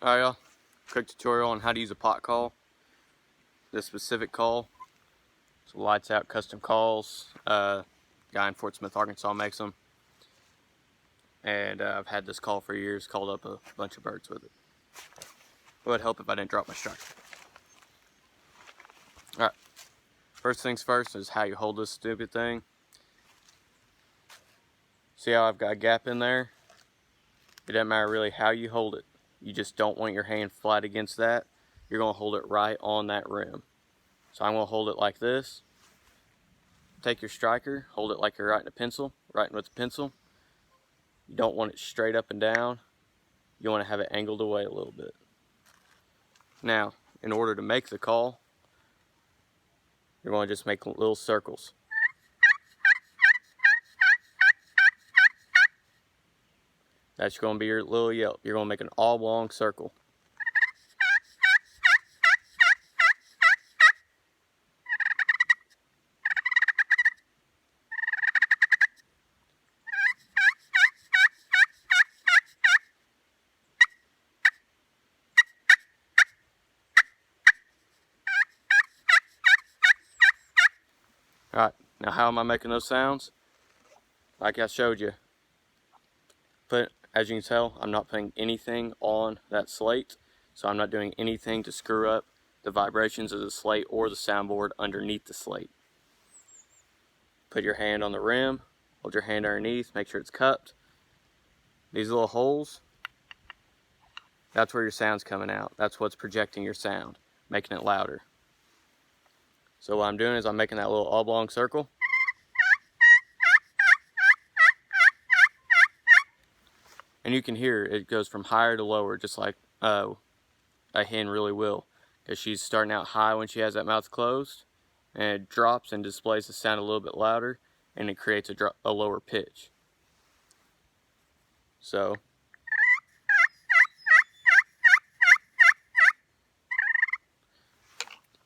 Alright y'all, quick tutorial on how to use a pot call. This specific call, so lights out custom calls. Guy in Fort Smith, Arkansas makes them. And I've had this call for years, called up a bunch of birds with it. It would help if I didn't drop my striker. Alright, first things first is how you hold this stupid thing. See how I've got a gap in there? It doesn't matter really how you hold it. You just don't want your hand flat against that. You're going to hold it right on that rim. So I'm going to hold it like this. Take your striker, hold it like you're writing with a pencil. You don't want it straight up and down. You want to have it angled away a little bit. Now, in order to make the call, you're going to just make little circles. That's going to be your little yelp. You're going to make an oblong circle. Alright, now how am I making those sounds? Like I showed you. As you can tell, I'm not putting anything on that slate, so I'm not doing anything to screw up the vibrations of the slate or the soundboard underneath the slate. Put your hand on the rim, hold your hand underneath, make sure it's cupped. These little holes, that's where your sound's coming out. That's what's projecting your sound, making it louder. So what I'm doing is I'm making that little oblong circle. And you can hear it goes from higher to lower, just like a hen really will. Because she's starting out high when she has that mouth closed, and it drops and displays the sound a little bit louder, and it creates a lower pitch. So,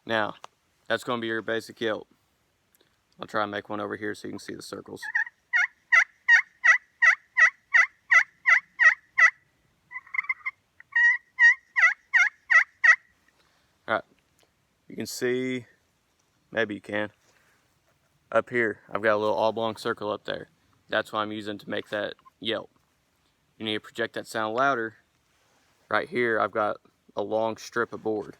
now, that's going to be your basic yelp. I'll try and make one over here so you can see the circles. Alright, you can see, maybe you can, up here I've got a little oblong circle up there. That's what I'm using to make that yelp. You need to project that sound louder. Right here I've got a long strip of board.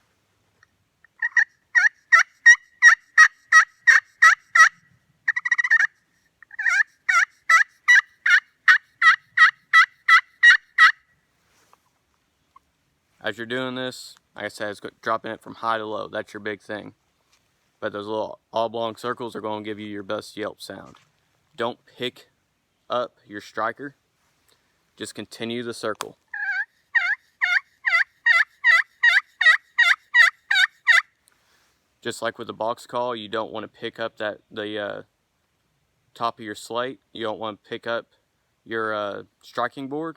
As you're doing this, like I said, it's dropping it from high to low. That's your big thing. But those little oblong circles are going to give you your best yelp sound. Don't pick up your striker. Just continue the circle. Just like with the box call, you don't want to pick up the top of your slate. You don't want to pick up your striking board.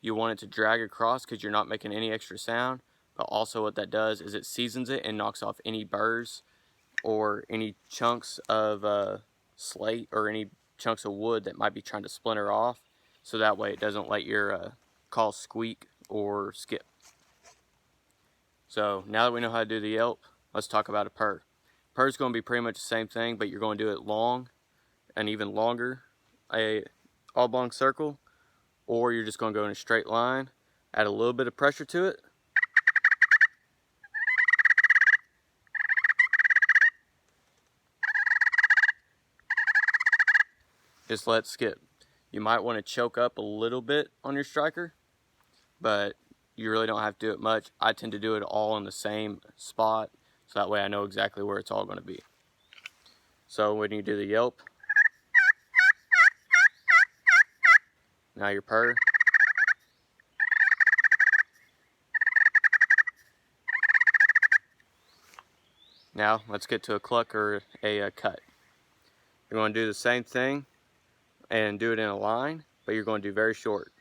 You want it to drag across because you're not making any extra sound. But also what that does is it seasons it and knocks off any burrs or any chunks of slate or any chunks of wood that might be trying to splinter off. So that way it doesn't let your call squeak or skip. So now that we know how to do the yelp, let's talk about a purr. Purr is going to be pretty much the same thing, but you're going to do it long and even longer. A oblong circle, or you're just going to go in a straight line, add a little bit of pressure to it. Just let it skip. You might want to choke up a little bit on your striker, but you really don't have to do it much. I tend to do it all in the same spot, so that way I know exactly where it's all going to be. So when you do the yelp, now your purr. Now let's get to a cluck or a cut. You're going to do the same thing and do it in a line, but you're going to do very short.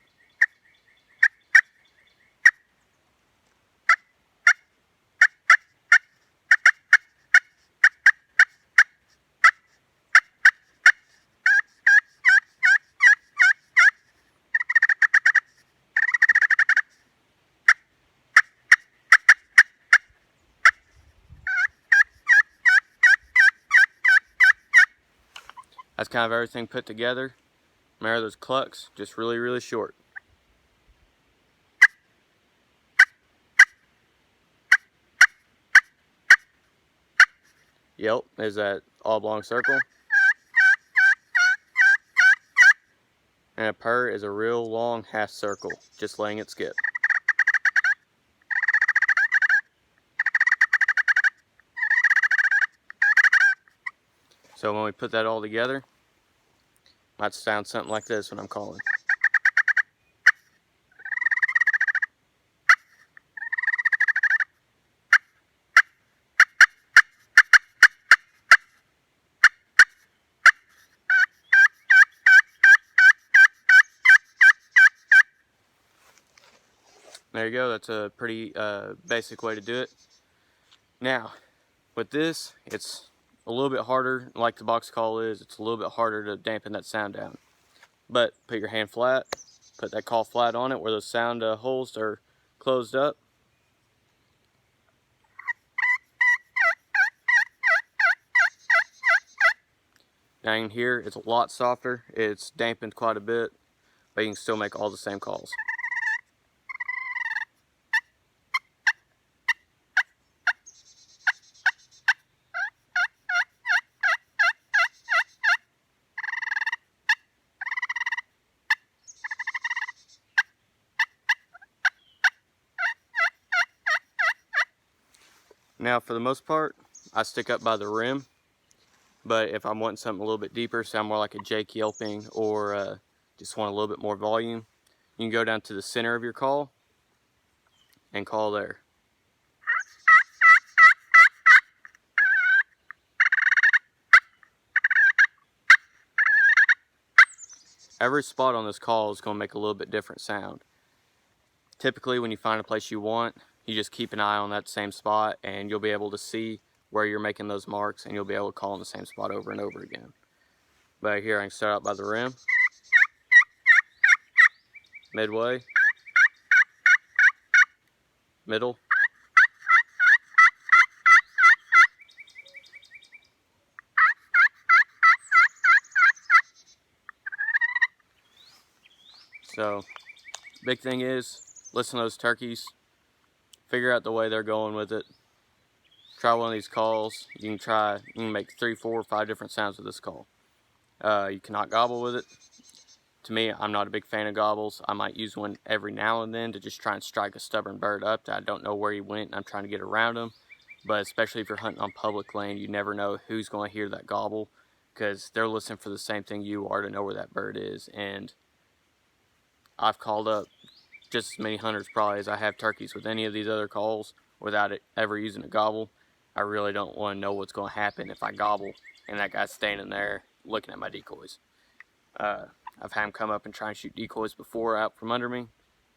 That's kind of everything put together. Remember those clucks, just really, really short. Yelp is that oblong circle. And a purr is a real long half circle, just letting it skip. So when we put that all together, it might sound something like this when I'm calling. There you go, that's a pretty basic way to do it. Now, with this, it's a little bit harder, like the box call is, it's a little bit harder to dampen that sound down. But put your hand flat, put that call flat on it where those sound holes are closed up. Now you can hear it's a lot softer, it's dampened quite a bit, but you can still make all the same calls. Now for the most part, I stick up by the rim, but if I'm wanting something a little bit deeper, sound more like a Jake yelping, or just want a little bit more volume, you can go down to the center of your call and call there. Every spot on this call is going to make a little bit different sound. Typically when you find a place you want, you just keep an eye on that same spot and you'll be able to see where you're making those marks, and you'll be able to call in the same spot over and over again. But here I can start out by the rim, midway, middle, so big thing is listen to those turkeys, figure out the way they're going with it. Try one of these calls. You can make 3, 4, 5 different sounds with this call. You cannot gobble with it. To me, I'm not a big fan of gobbles. I might use one every now and then to just try and strike a stubborn bird up that I don't know where he went and I'm trying to get around him. But especially if you're hunting on public land, you never know who's going to hear that gobble, because they're listening for the same thing you are to know where that bird is. And I've called up just as many hunters probably as I have turkeys with any of these other calls without it ever using a gobble. I really don't want to know what's going to happen if I gobble and that guy's standing there looking at my decoys. I've had him come up and try and shoot decoys before out from under me,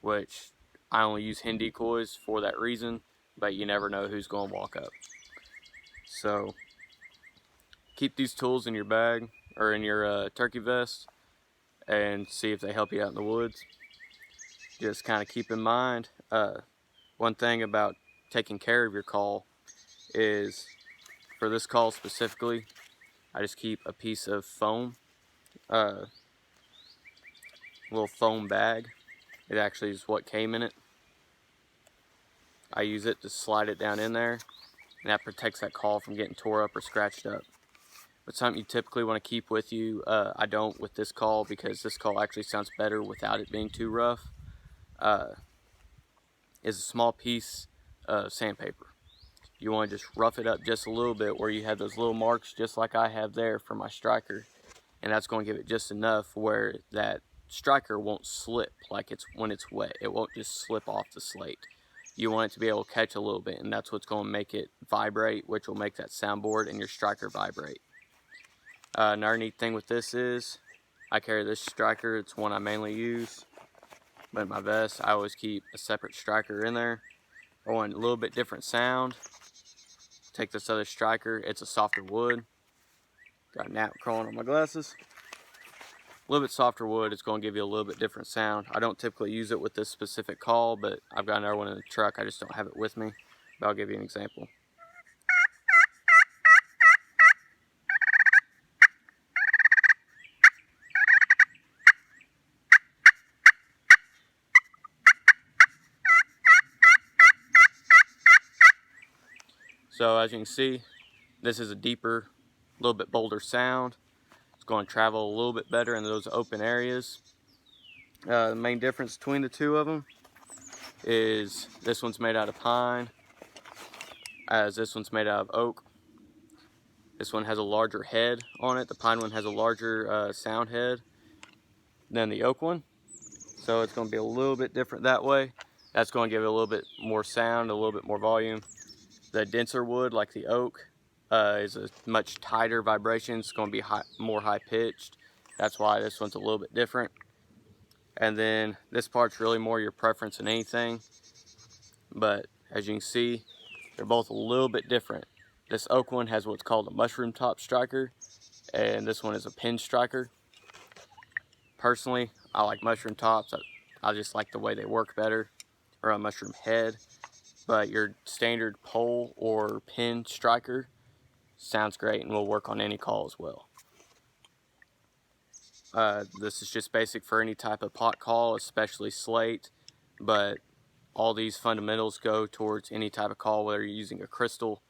which I only use hen decoys for that reason, but you never know who's going to walk up. So keep these tools in your bag or in your turkey vest and see if they help you out in the woods. Just kind of keep in mind, one thing about taking care of your call is, for this call specifically, I just keep a piece of foam, little foam bag. It actually is what came in it. I use it to slide it down in there, and that protects that call from getting tore up or scratched up. But something you typically want to keep with you, I don't with this call, because this call actually sounds better without it being too rough, is a small piece of sandpaper. You want to just rough it up just a little bit where you have those little marks just like I have there for my striker, and that's going to give it just enough where that striker won't slip like when it's wet. It won't just slip off the slate. You want it to be able to catch a little bit, and that's what's going to make it vibrate, which will make that soundboard and your striker vibrate. Another neat thing with this is I carry this striker. It's one I mainly use, but in my vest I always keep a separate striker in there. I want a little bit different sound. Take this other striker, it's a softer wood. Got a gnat crawling on my glasses. A little bit softer wood, it's going to give you a little bit different sound. I don't typically use it with this specific call, but I've got another one in the truck. I just don't have it with me, but I'll give you an example. So as you can see, this is a deeper, a little bit bolder sound. It's going to travel a little bit better in those open areas. The main difference between the two of them is this one's made out of pine, as this one's made out of oak. This one has a larger head on it. The pine one has a larger sound head than the oak one. So it's going to be a little bit different that way. That's going to give it a little bit more sound, a little bit more volume. The denser wood, like the oak, is a much tighter vibration. It's going to be more high pitched. That's why this one's a little bit different. And then this part's really more your preference than anything. But as you can see, they're both a little bit different. This oak one has what's called a mushroom top striker, and this one is a pin striker. Personally, I like mushroom tops. I just like the way they work better, or a mushroom head. But your standard pole or pin striker sounds great and will work on any call as well. This is just basic for any type of pot call, especially slate, but all these fundamentals go towards any type of call, whether you're using a crystal,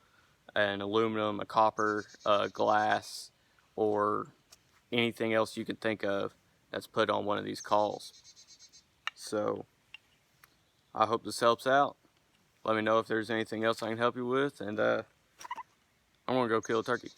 an aluminum, a copper, a glass, or anything else you can think of that's put on one of these calls. So I hope this helps out. Let me know if there's anything else I can help you with, and I'm gonna go kill a turkey.